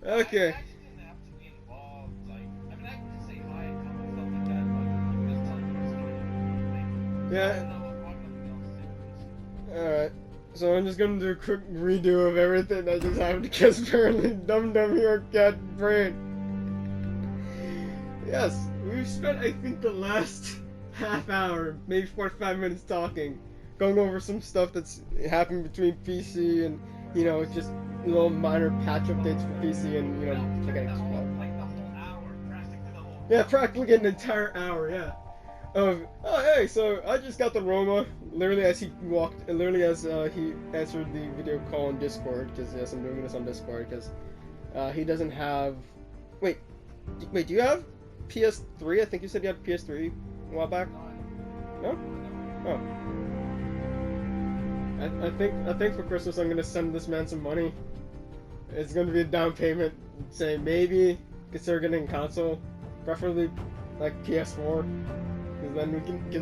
Okay. I actually didn't have to be involved. Like, I mean, I can just say hi and comment stuff like that, but you just tell me what's going on. Yeah. I don't know what nothing else to say. Alright. So I'm just gonna do a quick redo of everything that just happened because apparently Dum Dum here cat brain. Yes, we've spent I think the last half hour, maybe 45 minutes talking, going over some stuff that's happened between PC and, you know, just little minor patch updates for PC and, you know, like The Xbox. whole, like the whole hour, practically the whole. Yeah, practically an entire hour, yeah. Of, oh hey, so I just got the Roma, literally as he walked, literally as he answered the video call on Discord, because yes, I'm doing this on Discord, because he doesn't have, wait, do you have PS3? I think you said you had PS3 a while back? No? Oh. I think for Christmas I'm gonna send this man some money. It's gonna be a down payment, say maybe consider getting a console, preferably like PS4, because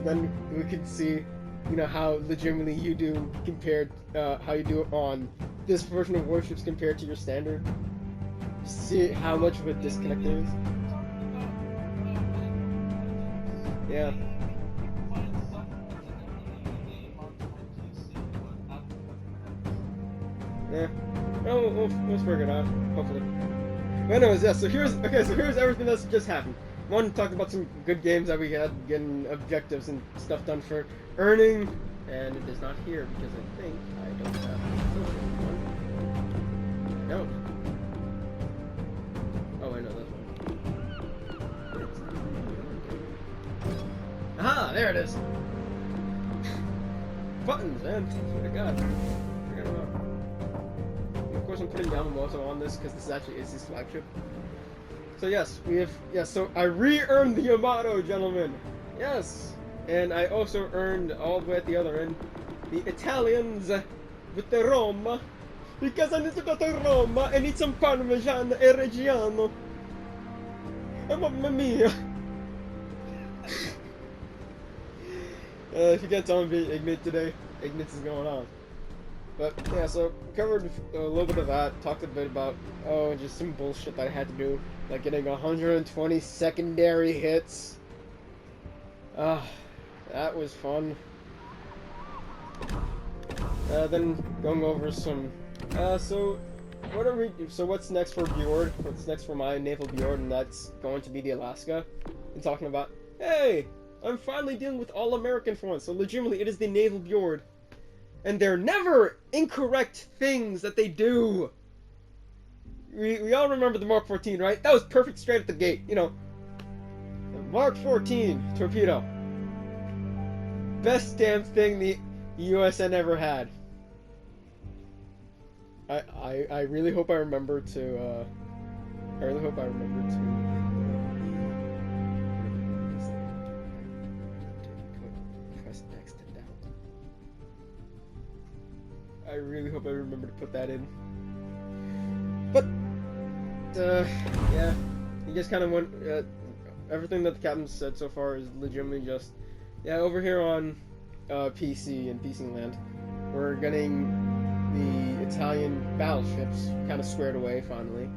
then we can see, you know, how legitimately you do compared, how you do on this version of Warships compared to your standard. See how much of a disconnect there is. Yeah. Yeah. Well, we'll figure it out, hopefully. But anyways, yeah, so here's everything that's just happened. I wanted to talk about some good games that we had, getting objectives and stuff done for earning, and it is not here because I think I don't have one. No. Oh, I know that one. Aha, there it is. Buttons, man. Swear to God. Forgot about it. Of course, I'm putting Yamato on this because this actually is his flagship. So yes, we have, yes, so I re-earned the Yamato, gentlemen. Yes, and I also earned all the way at the other end the Italians with the Roma, because I need to go to Roma and eat some Parmesan e Reggiano. Oh, mamma mia. If you can't tell me Ignite today, Ignite is going on. But yeah, so covered a little bit of that, talked a bit about, oh, just some bullshit that I had to do, like getting 120 secondary hits. That was fun. Then going over some, so what's next for Bjord? What's next for my naval Bjord? And that's going to be the Alaska. And talking about, hey, I'm finally dealing with all American for once. So legitimately, it is the naval Bjord. And they're never incorrect things that they do. We all remember the Mark 14, right? That was perfect straight at the gate, you know. The Mark 14 torpedo. Best damn thing the USN ever had. I really hope I remember to, I really hope I remember to put that in. But, yeah, you just kind of went, everything that the captain said so far is legitimately just, yeah, over here on PC and PC land, we're getting the Italian battleships kind of squared away finally.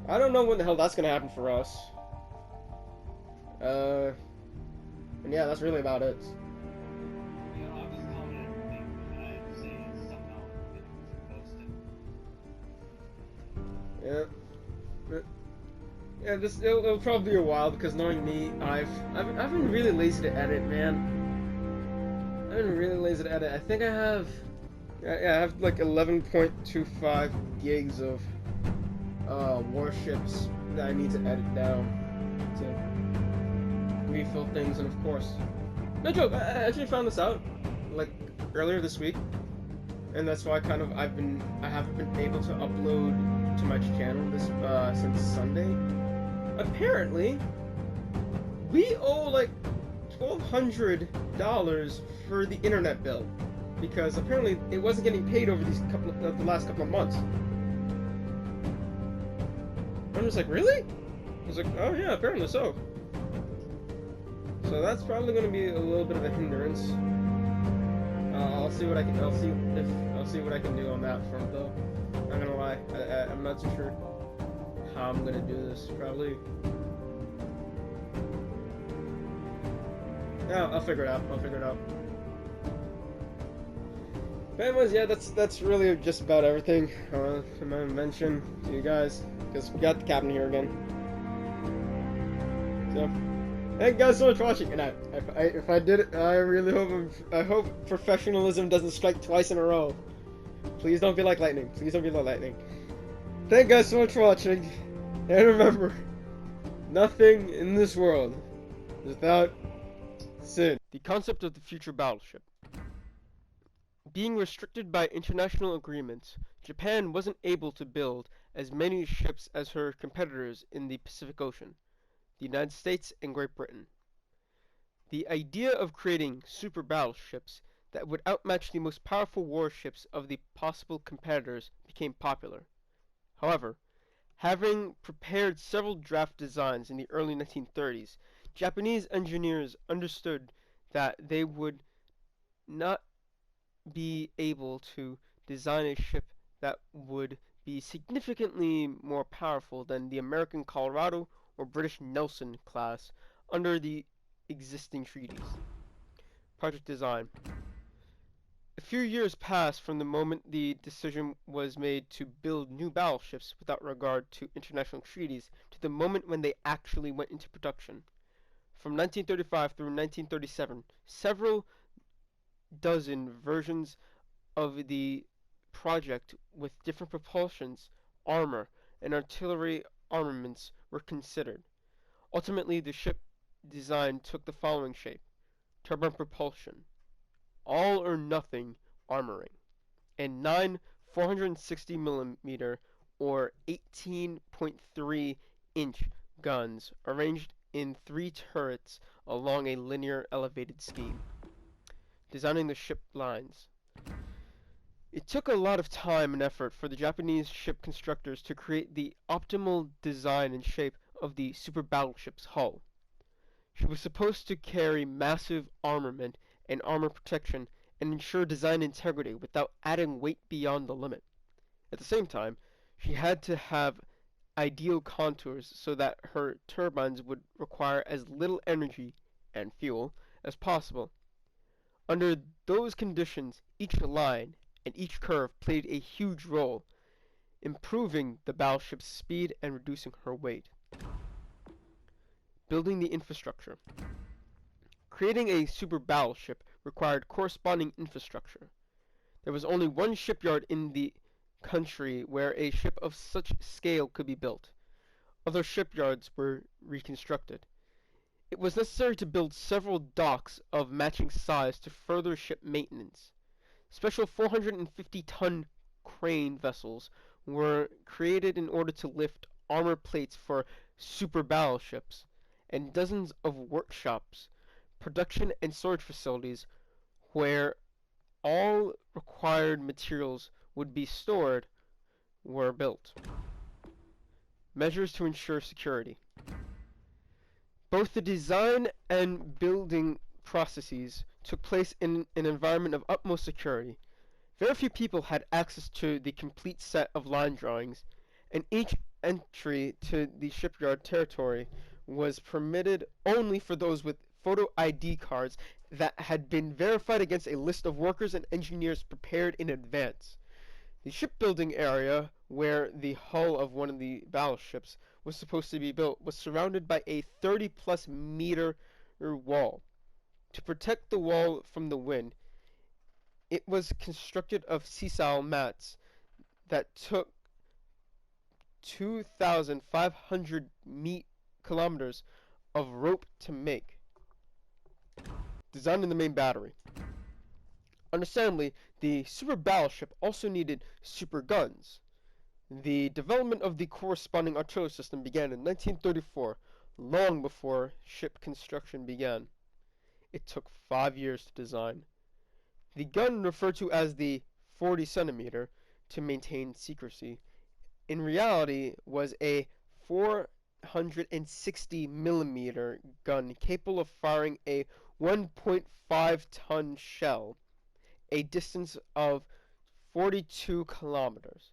I don't know when the hell that's going to happen for us. And yeah, that's really about it. Yeah, yeah. It'll probably be a while because knowing me, I've been really lazy to edit, man. I've been really lazy to edit. I think I have, yeah, I have like 11.25 gigs of warships that I need to edit down to refill things, and of course, no joke. I actually found this out like earlier this week, and that's why I haven't been able to upload to my channel this since Sunday. Apparently, we owe like $1,200 for the internet bill because apparently it wasn't getting paid over the last couple of months. I'm just like, really? I was like, oh yeah, apparently so. So that's probably going to be a little bit of a hindrance. I'll see what I can. I'll see what I can do on that front though. Not gonna lie, I'm not too sure. how I'm gonna do this. Probably. Yeah, I'll figure it out. I'll figure it out. But anyways, yeah, that's really just about everything I'm gonna mention to you guys, because we got the captain here again. So, thank you guys so much for watching. And if I did it, I really hope professionalism doesn't strike twice in a row. Please don't be like lightning. Please don't be like lightning. Thank you guys so much for watching, and remember, nothing in this world is without sin. The concept of the future battleship. Being restricted by international agreements, Japan wasn't able to build as many ships as her competitors in the Pacific Ocean, the United States and Great Britain. The idea of creating super battleships that would outmatch the most powerful warships of the possible competitors became popular. However, having prepared several draft designs in the early 1930s, Japanese engineers understood that they would not be able to design a ship that would be significantly more powerful than the American Colorado or British Nelson class under the existing treaties. Project design. A few years passed from the moment the decision was made to build new battleships without regard to international treaties to the moment when they actually went into production. From 1935 through 1937, several dozen versions of the project with different propulsions, armor, and artillery armaments were considered. Ultimately, the ship design took the following shape: turbine propulsion, all or nothing armoring, and 9 460mm or 18.3-inch guns arranged in 3 turrets along a linear elevated scheme. Designing the ship lines. It took a lot of time and effort for the Japanese ship constructors to create the optimal design and shape of the super battleship's hull. She was supposed to carry massive armament and armor protection and ensure design integrity without adding weight beyond the limit. At the same time, she had to have ideal contours so that her turbines would require as little energy and fuel as possible. Under those conditions, each line and each curve played a huge role, improving the battleship's speed and reducing her weight. Building the infrastructure. Creating a super battleship required corresponding infrastructure. There was only one shipyard in the country where a ship of such scale could be built. Other shipyards were reconstructed. It was necessary to build several docks of matching size to further ship maintenance. Special 450-ton crane vessels were created in order to lift armor plates for super battleships, and dozens of workshops, production and storage facilities where all required materials would be stored were built. Measures to ensure security. Both the design and building processes took place in an environment of utmost security. Very few people had access to the complete set of line drawings, and each entry to the shipyard territory was permitted only for those with photo ID cards that had been verified against a list of workers and engineers prepared in advance. The shipbuilding area, where the hull of one of the battleships was supposed to be built, was surrounded by a 30-plus meter wall. To protect the wall from the wind, it was constructed of sisal mats that took 2,500 kilometers of rope to make. Designing the main battery. Understandably, the super battleship also needed super guns. The development of the corresponding artillery system began in 1934, long before ship construction began. It took 5 years to design. The gun, referred to as the 40 cm to maintain secrecy, in reality was a 460mm gun capable of firing a 1.5-ton shell, a distance of 42 kilometers.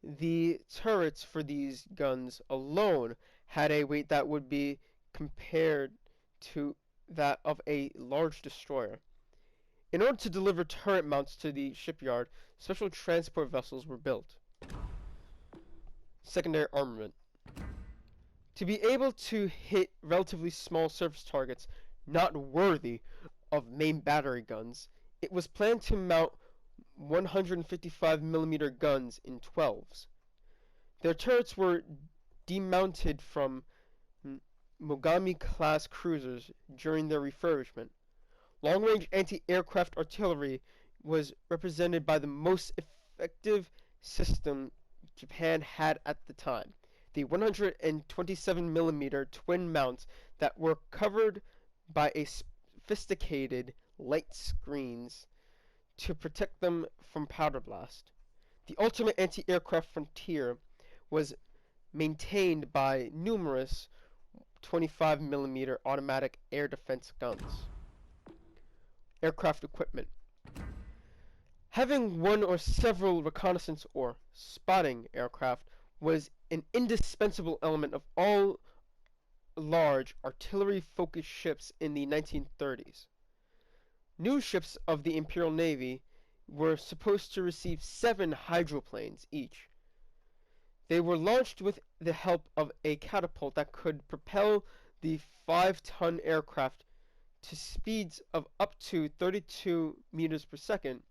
The turrets for these guns alone had a weight that would be compared to that of a large destroyer. In order to deliver turret mounts to the shipyard, special transport vessels were built. Secondary armament. To be able to hit relatively small surface targets not worthy of main battery guns, it was planned to mount 155mm guns in 12s. Their turrets were demounted from Mogami-class cruisers during their refurbishment. Long-range anti-aircraft artillery was represented by the most effective system Japan had at the time, the 127mm twin mounts that were covered by a sophisticated light screens to protect them from powder blast. The ultimate anti-aircraft frontier was maintained by numerous 25mm automatic air defense guns. Aircraft equipment. Having one or several reconnaissance or spotting aircraft was an indispensable element of all large artillery-focused ships in the 1930s. New ships of the Imperial Navy were supposed to receive 7 hydroplanes each. They were launched with the help of a catapult that could propel the 5-ton aircraft to speeds of up to 32 meters per second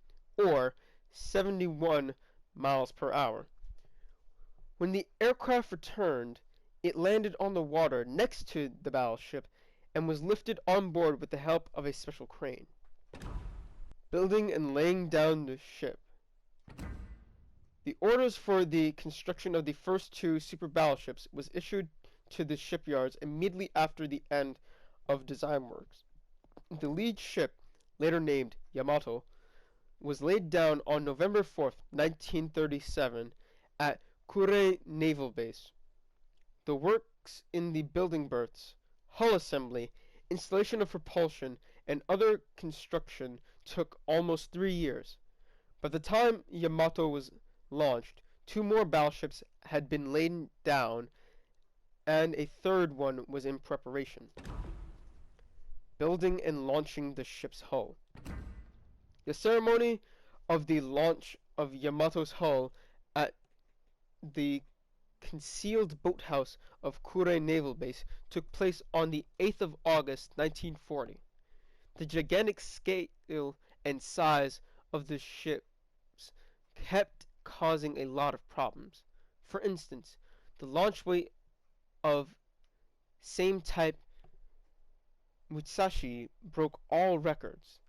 or 71 miles per hour. When the aircraft returned, it landed on the water next to the battleship and was lifted on board with the help of a special crane. Building and laying down the ship. The orders for the construction of the first 2 super battleships was issued to the shipyards immediately after the end of design works. The lead ship, later named Yamato, was laid down on November 4th, 1937 at Kure Naval Base. The works in the building berths, hull assembly, installation of propulsion, and other construction took almost 3 years. By the time Yamato was launched, 2 more battleships had been laid down and a 3rd one was in preparation. Building and launching the ship's hull. The ceremony of the launch of Yamato's hull at the concealed boathouse of Kure Naval Base took place on the 8th of August 1940. The gigantic scale and size of the ships kept causing a lot of problems. For instance, the launch weight of same type Musashi broke all records.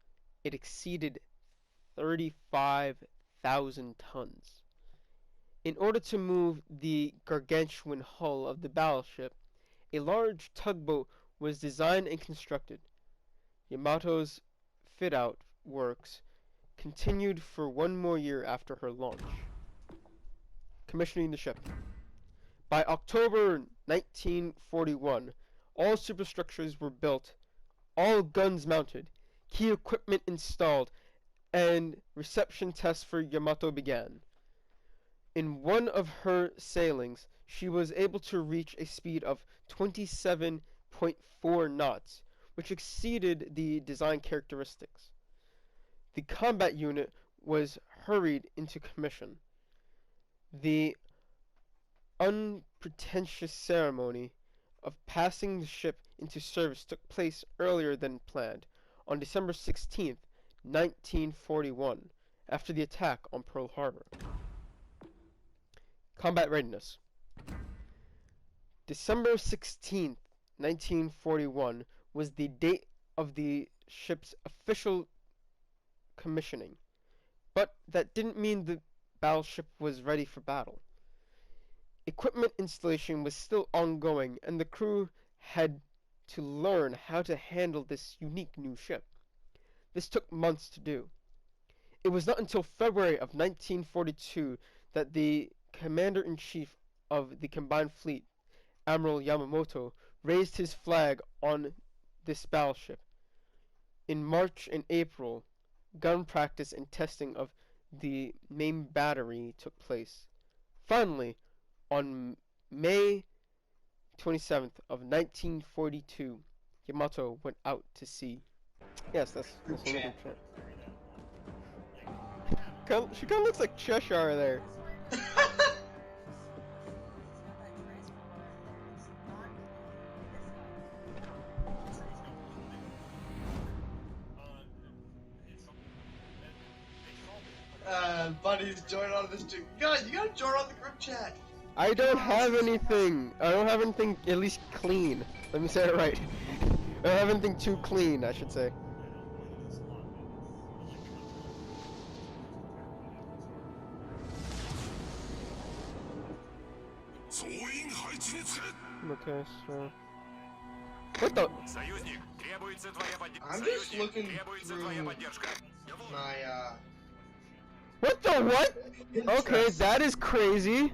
It exceeded 35,000 tons. In order to move the gargantuan hull of the battleship, a large tugboat was designed and constructed. Yamato's fit-out works continued for 1 more year after her launch. Commissioning the ship. By October 1941, all superstructures were built, all guns mounted, key equipment installed, and reception tests for Yamato began. In one of her sailings, she was able to reach a speed of 27.4 knots, which exceeded the design characteristics. The combat unit was hurried into commission. The unpretentious ceremony of passing the ship into service took place earlier than planned, on December 16th, 1941, after the attack on Pearl Harbor. Combat readiness. December 16th, 1941 was the date of the ship's official commissioning, but that didn't mean the battleship was ready for battle. Equipment installation was still ongoing, and the crew had to learn how to handle this unique new ship. This took months to do. It was not until February of 1942 that the Commander-in-Chief of the Combined Fleet, Admiral Yamato, raised his flag on this battleship. In March and April, gun practice and testing of the main battery took place. Finally, on May 27th of 1942, Yamato went out to sea. Yes, that's in the group chat. She kind of looks like Cheshire there. Buddy's joined on this too. God, you gotta join on the group chat. I don't have anything. I don't have anything at least clean. Let me say it right. I don't have anything too clean, I should say. Okay, so... What the? I'm just looking through my, What the what? Okay, that is crazy.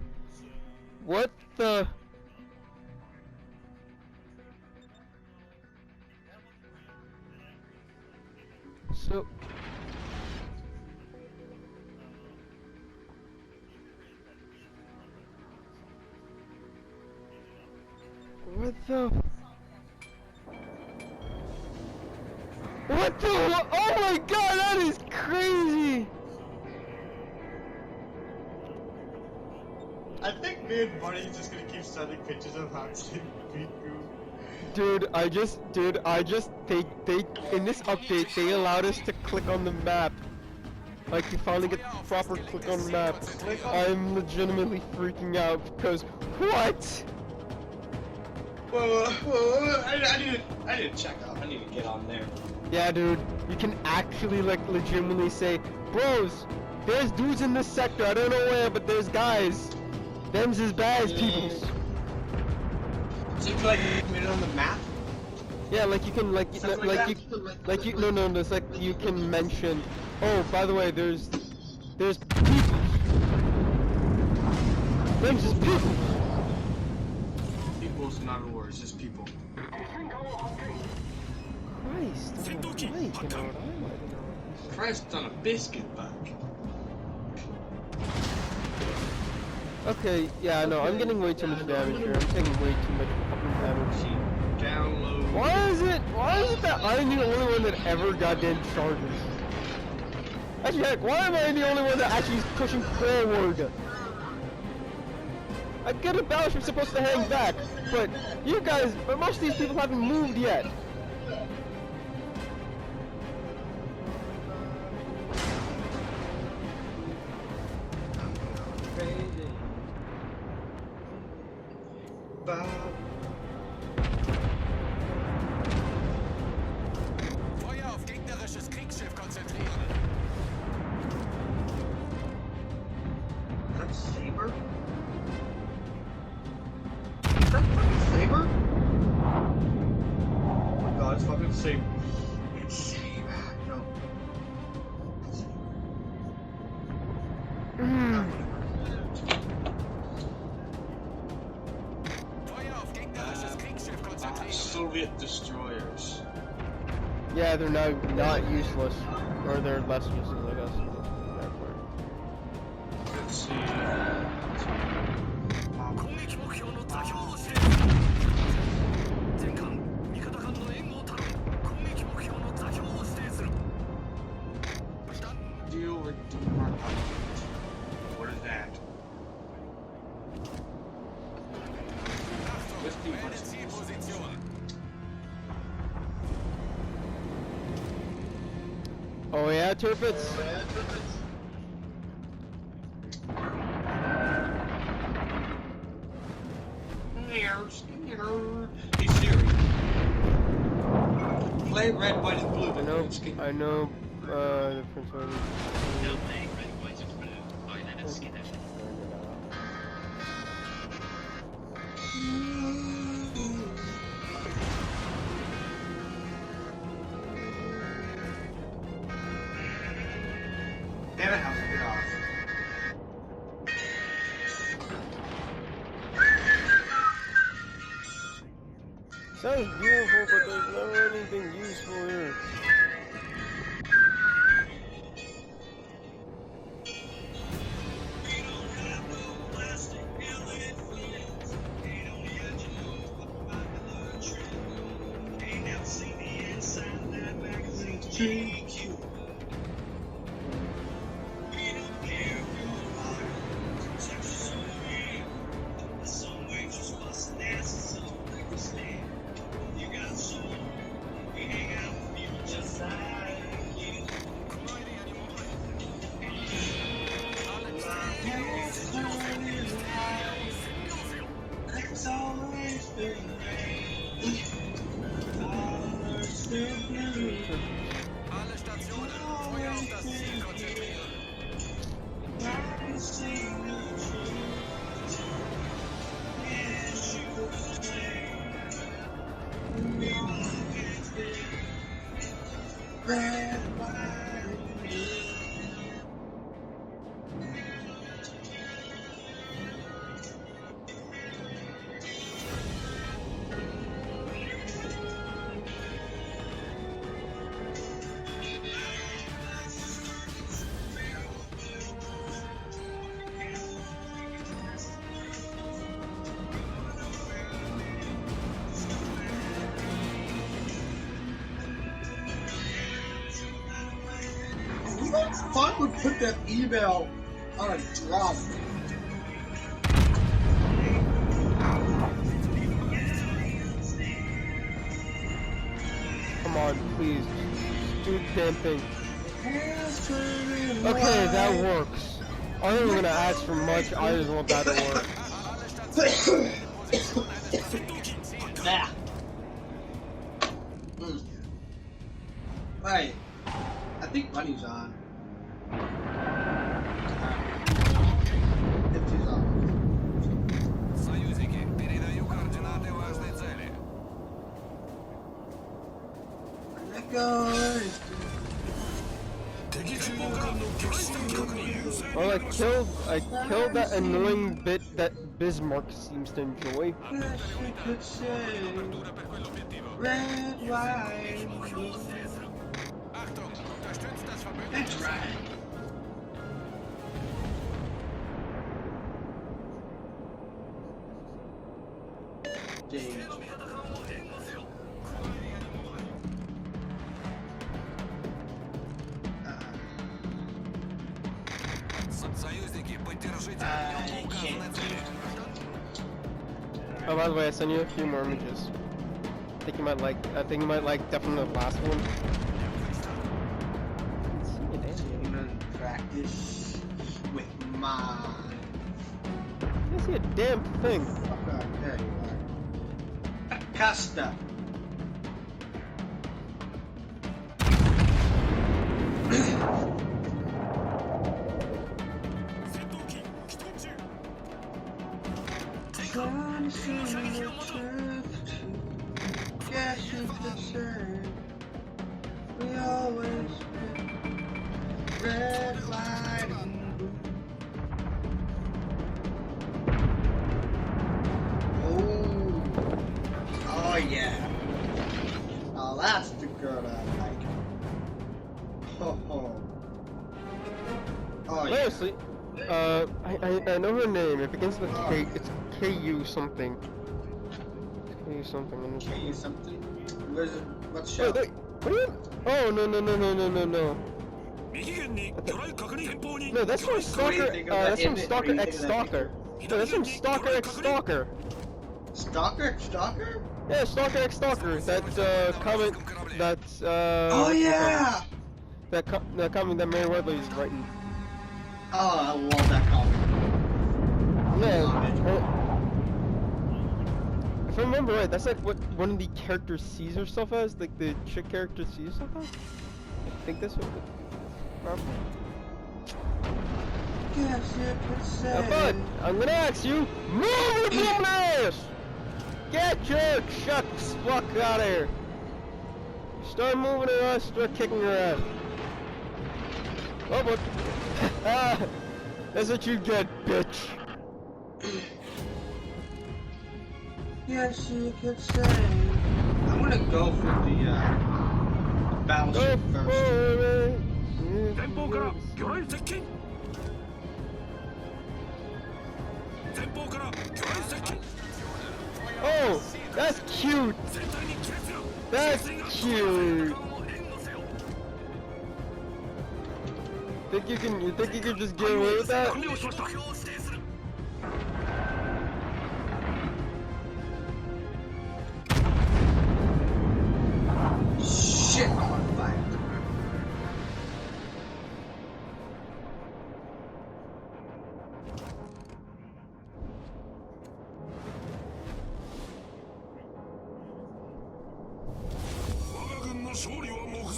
What the? So... What the? What the? Oh my god, that is crazy! I think me and Buddy's just gonna keep sending pictures of how to beat you. Dude, they, in this update, they allowed us to click on the map. Like, you finally get the proper click on the map. I'm legitimately freaking out because, what? Whoa, I need to check out. I need to get on there. Yeah, dude, you can actually, like, legitimately say, bros, there's dudes in this sector, I don't know where, but there's guys. Them's as bad as people's. So you can, like, put it on the map? Yeah, like you can, no, it's like you can mention, oh, by the way, there's people. Them's just people. People's not a word, it's just people. Christ, Christ on a biscuit bag. Okay, yeah, no, I'm getting way too much damage here. I'm taking way too much fucking damage. Download. Why is it that I'm the only one that ever goddamn charges? Actually, heck, why am I the only one that actually is pushing forward? I get a Battleship supposed to hang back, but you guys, but most of these people haven't moved yet. Feuer auf gegnerisches Kriegsschiff konzentrieren. That's Saber? Is that fucking Saber? Oh my god, it's fucking Saber. It's Saber. No. Feuer auf gegnerisches Kriegsschiff konzentrieren. Soviet destroyers. Yeah, they're now not useless, or they're less useless, I guess. Let's see. 攻撃目標の座標を指定。全艦、味方艦の援護を頼む。攻撃目標の座標を指定する。Deal with demarcation. What is that? Let's do Wähle Zielposition. Oh yeah, Turfits? Hey Siri. Play red, white, and blue. I know, the Prince William. Damn it, how to get off. Sounds beautiful, but there's never anything useful here. Alle Stationen, Feuer auf das Ziel konzentrieren. Who the fuck would put that email on a drum? Come on, please. Do the damn thing. Okay, that works. I wasn't gonna ask for much, I just want that to work. Nah. Wait. I think money's on. If she's on. Союзники, передаю координаты важной цели. Let go. Well, I killed that annoying bit that Bismarck seems to enjoy. Yes, you could say. Red, white, blue. That's right. James. Союзники, поддержите огнем по указанной цели. Oh, by the way, I sent you a few more images. I think you might like definitely the last one. Practice with mine. I see a damn thing. Okay, there you are. Acosta. Guess you could say we always been red, white, and blue. Oh yeah. Oh, that's the girl I like. Oh. Oh yeah. Seriously, I know her name. It begins with K. It's KU something. KU something. Say something. Where's it? What Wait, show? wait. What do you? Oh no. No, that's from Stalker. That's from Stalker X Stalker. No, that's from Stalker X Stalker. Stalker? X Stalker? Yeah, Stalker X Stalker. That comic. That's Oh yeah. That comic that Mary Wedley is writing. Oh, I love that comic. Yeah. If I remember right, that's like what one of the characters sees herself as, like the chick character sees herself as. I think that's what. Guess you could say. Now, bud, I'm gonna ask you, move the damn ass! Get your chuck fuck out of here! Start moving her ass, start kicking her ass. Oh, but that's what you get, bitch. Yes, you could say. I'm gonna go for the battleship Go first. for it. 前方から魚雷接近前方から魚雷接近 Oh, that's cute. 全体に亀裂 That's cute. think you can? You think you can just get away with that? 完了しました。 Shit, I'm on fire.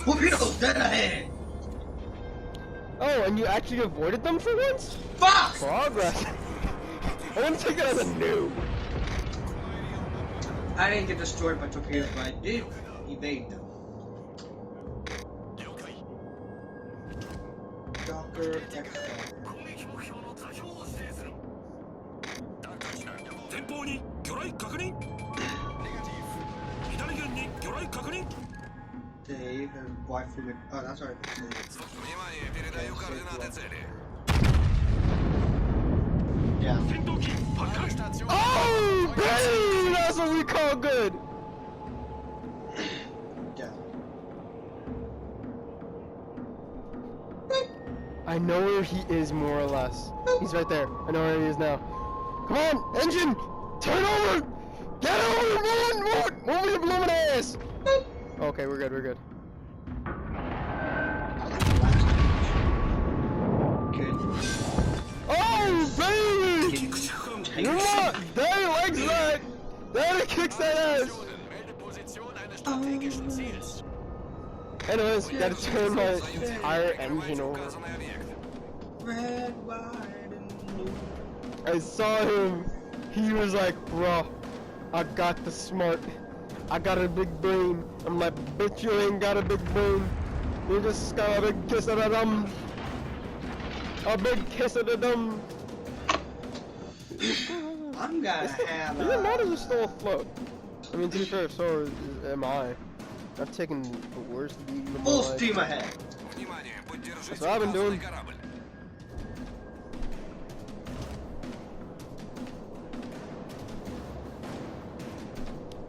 Torpedoes dead ahead! Oh, and you actually avoided them for once? Fuck! Progress. I want to take it as a noob. I didn't get destroyed by torpedoes, but I did evade them. Docker X. 前方に魚雷確認。左舷に魚雷確認。 Dave and waifu. Oh, that's already. Внимание, передаю координаты цели. Yeah. 戦闘機発艦。 Oh, baby, that's what we call good. Yeah. I know where he is, more or less. He's right there. I know where he is now. Come on, engine! Turn over! Get over! Move your blooming ass! Okay, we're good, we're good. Good. Oh, baby! You're not! Daddy likes that! Daddy kicks that ass! Anyways, gotta turn my entire engine over. Red, white, and blue. I saw him. He was like, bro, I got the smart. I got a big brain. I'm like, bitch, you ain't got a big brain. You just got a big kiss of the dum. A big kiss of the dum. I'm gonna have Even Yamato is still afloat. I mean, to be fair, so am I. I've taken the worst beating of my full life. steam ahead. That's what I've been doing.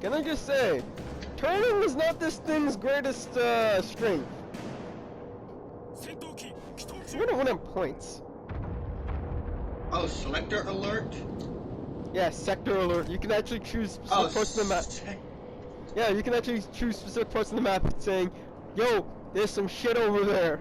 Can I just say, turning is not this thing's greatest strength. We're gonna win on points. Oh, selector alert. Yeah, sector alert. You can actually choose specific Oh, parts of the map. Yeah, you can actually choose specific parts of the map saying, yo, there's some shit over there.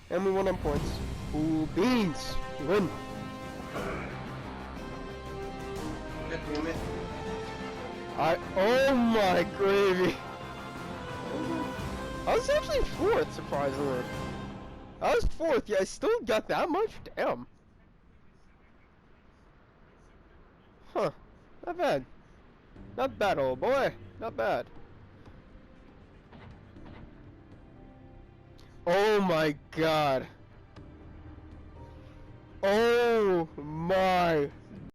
And we won on points. Ooh, beans! We win. God damn it. Oh my gravy! I was actually 4th, surprisingly. I was 4th, yeah, I still got that much? Damn. Huh. Not bad. Not bad, old boy. Not bad. Oh my god. Oh my